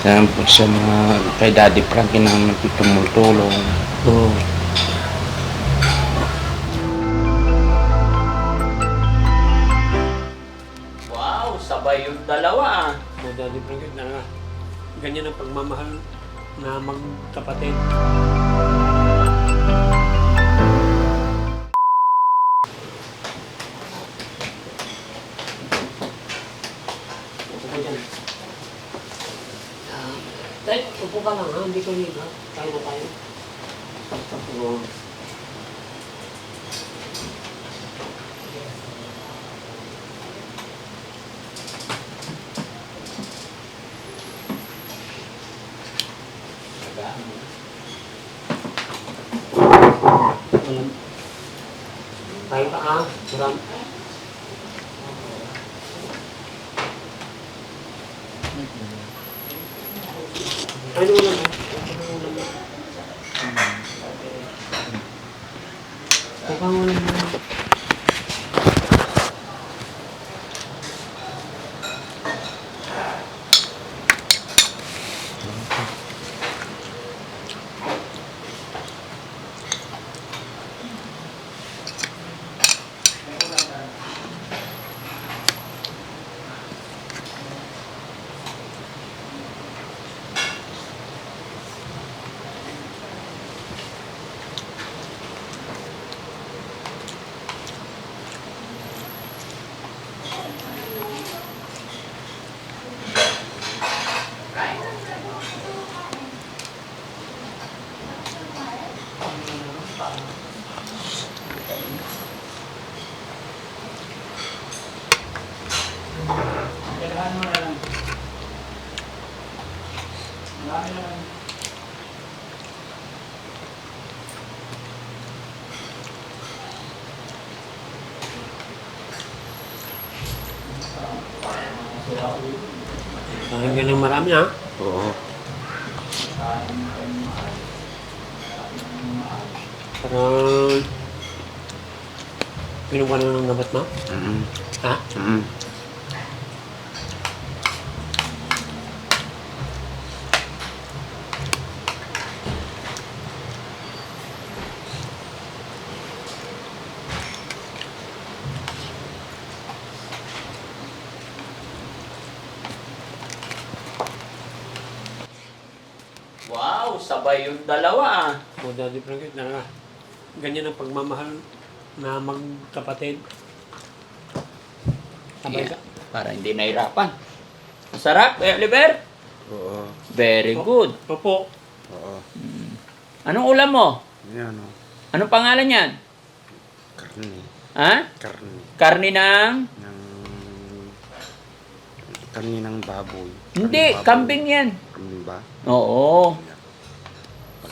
Yan po sa mga kay Daddy Frankie naman tumulong. Oo. Wow, sabay yung dalawa ah. Daddy Frankie na ganyan ang pagmamahal na magkapatid. Dahil, upo ka lang ha, hindi ko yun ha. Tayo na tayo. Oo. Tayo ka ha. Maram. Ano ulam mo? Ano ulam mo? Mukhang ulam mo. Kain ka ng marami ha. Oo. Parang pinom ka na ng gabat mo? Mm. Ha? Mm. Wow, sabay yung dalawa ah. Daddy Frankie na ganyan ang pagmamahal na magkapatid. Sabay ka. Para hindi nahirapan. Masarap, Oliver? Oo. Very good. Opo. Oo. Anong ulam mo? Yan o. Anong pangalan yan? Karni. Ha? Karni. Karni ng... Karni ng baboy. Hindi, Karni baboy. kambing yan. Kambing ba? Oo.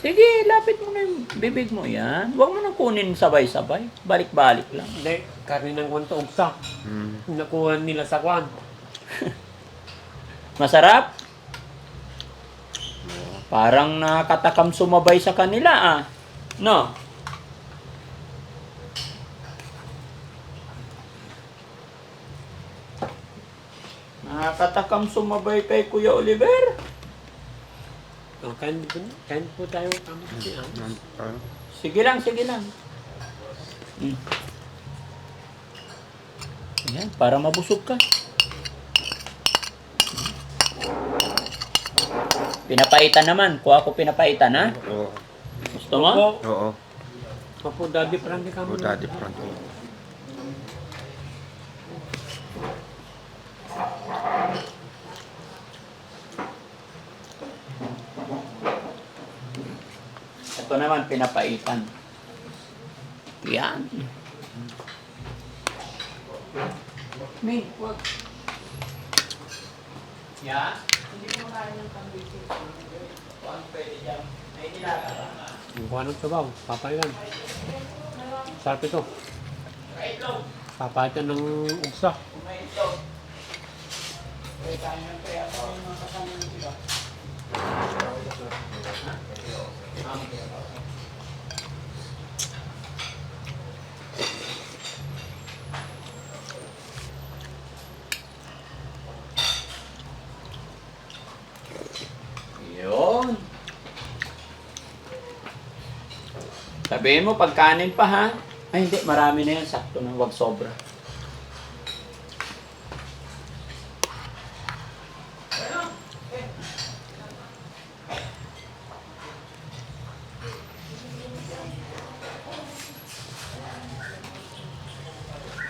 Sige, lapit mo na yung bibig mo yan. Huwag mo nang kunin sabay-sabay. Balik-balik lang. Hindi, karne ng kwanto ugsa. Mm. Nakuha nila sa kwan. Masarap? Parang nakatakam sumabay sa kanila ah. No? Nakakatakam sumabay kay Kuya Oliver. Oh, kain po tayo. Sige lang, sige lang. Ayan, para mabusog ka. Pinapaitan naman. Kuha ko pinapaitan, ha? Oo. Gusto mo? Opo. Oo. Opo, Daddy Frankie ka Oo, muna. Daddy Frankie. Ito naman, pinapaitan. Yan. May, wag. Yan. Hindi mo makain ng kambing. Huwag pwede dyan. May nilaga ba? Kuha ng sabaw. Papaitan. Sarap ito. May itlog. Papaitan ng ugsa. May itlog. Pwede tayo ng kaya ako yung mga kasama ng iba. Sabihin mo, pagkanin pa ha. Ay hindi, marami na yan. Sakto na, wag sobra.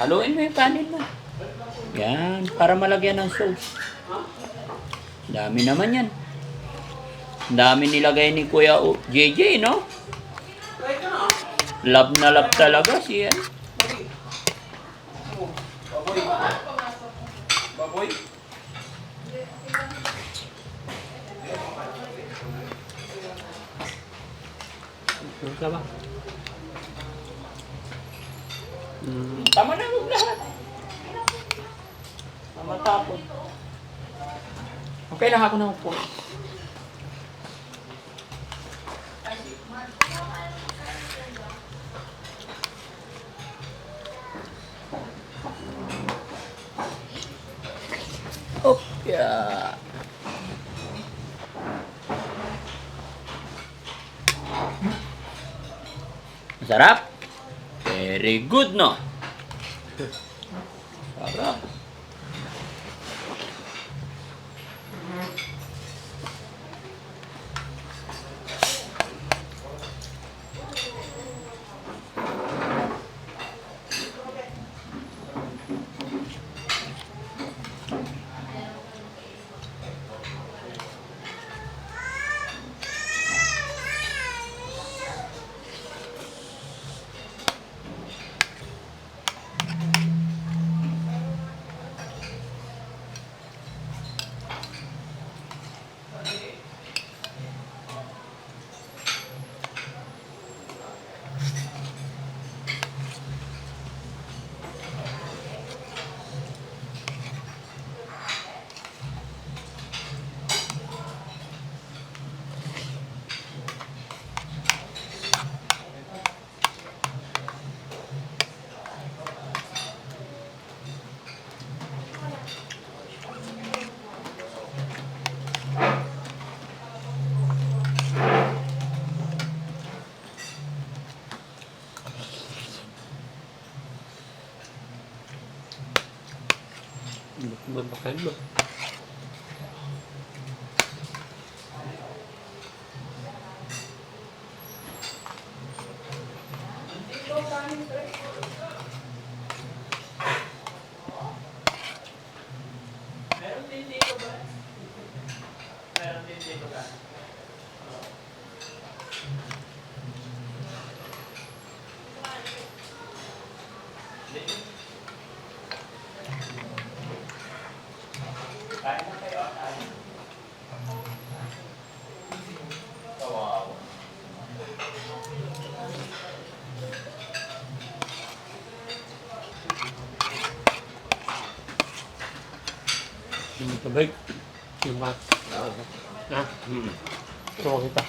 Haluin mo yung kanin mo. Yan, para malagyan ng sauce. Dami naman yan. Dami nilagay ni Kuya JJ, no? Love na love talaga siya. Baboy. Tama. Tama na huwag lahat. Tama tapon. Okay lang ako na upo. Yeah. Masarap? Very good, no? Sarap. Mabakan mo. Meron din dito ba? Meron din dito ba? Kain na kayo, kain. Kawawa. Yung tubig. Yung mat. Ha? Tuwa kita.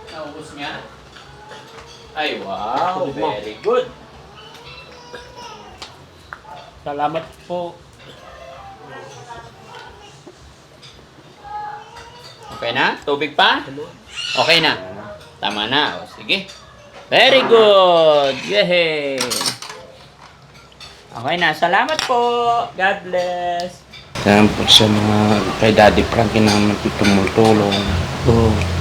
Naubos niya? Ay, wow! Tubig mo. Very good! Salamat po. Okay na? Tubig pa? Okay na? Tama na. O, sige. Very good! Yay! Okay na. Salamat po! God bless! Salamat po sa mga kay Daddy Frankie na tumutulong. Oo.